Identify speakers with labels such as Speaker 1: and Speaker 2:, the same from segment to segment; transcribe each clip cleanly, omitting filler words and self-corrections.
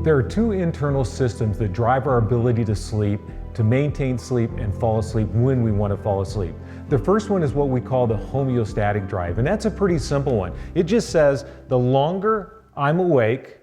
Speaker 1: There are two internal systems that drive our ability to sleep, to maintain sleep, and fall asleep when we want to fall asleep. The first one is what we call the homeostatic drive, and that's a pretty simple one. It just says the longer I'm awake,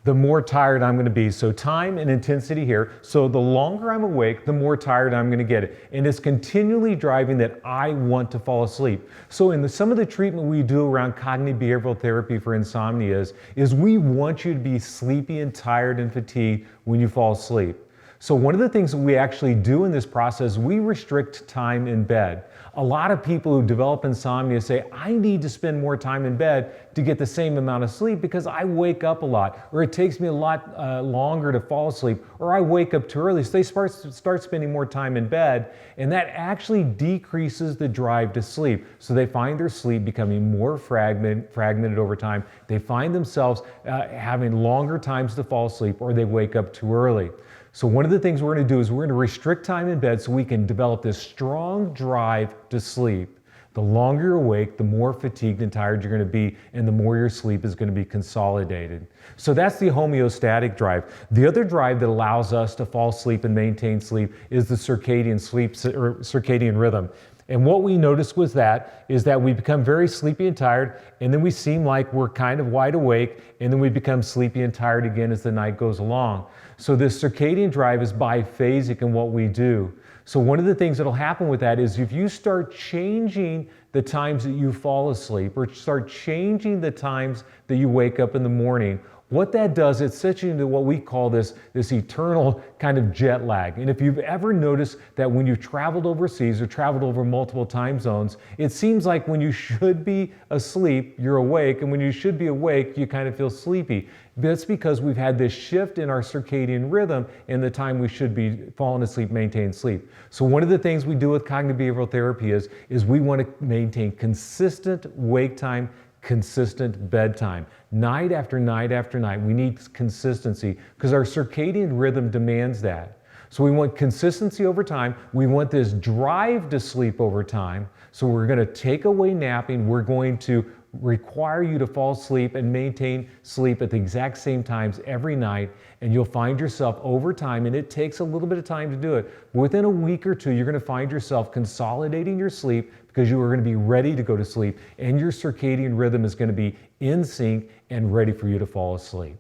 Speaker 1: the more tired I'm going to be. So time and intensity here. So the longer I'm awake, the more tired I'm going to get. And it's continually driving that I want to fall asleep. So in some of the treatment we do around cognitive behavioral therapy for insomnia is we want you to be sleepy and tired and fatigued when you fall asleep. So one of the things that we actually do in this process, we restrict time in bed. A lot of people who develop insomnia say, I need to spend more time in bed to get the same amount of sleep because I wake up a lot, or it takes me a lot longer to fall asleep, or I wake up too early. So they start spending more time in bed, and that actually decreases the drive to sleep. So they find their sleep becoming more fragmented over time. They find themselves having longer times to fall asleep, or they wake up too early. So one of the things we're going to do is we're going to restrict time in bed so we can develop this strong drive to sleep. The longer you're awake, the more fatigued and tired you're going to be, and the more your sleep is going to be consolidated. So that's the homeostatic drive. The other drive that allows us to fall asleep and maintain sleep is the circadian rhythm. And what we noticed was that we become very sleepy and tired, and then we seem like we're kind of wide awake, and then we become sleepy and tired again as the night goes along. So this circadian drive is biphasic in what we do. So one of the things that'll happen with that is if you start changing the times that you fall asleep, or start changing the times that you wake up in the morning, what that does, it sets you into what we call this eternal kind of jet lag. And if you've ever noticed that when you've traveled overseas or traveled over multiple time zones, it seems like when you should be asleep, you're awake, and when you should be awake, you kind of feel sleepy. That's because we've had this shift in our circadian rhythm in the time we should be falling asleep, maintain sleep. So one of the things we do with cognitive behavioral therapy is we want to maintain consistent wake time, consistent bedtime. Night after night after night, we need consistency because our circadian rhythm demands that. So we want consistency over time. We want this drive to sleep over time. So we're going to take away napping. We're going to require you to fall asleep and maintain sleep at the exact same times every night, and you'll find yourself over time, and it takes a little bit of time to do it. Within a week or two, you're going to find yourself consolidating your sleep because you are going to be ready to go to sleep, and your circadian rhythm is going to be in sync and ready for you to fall asleep.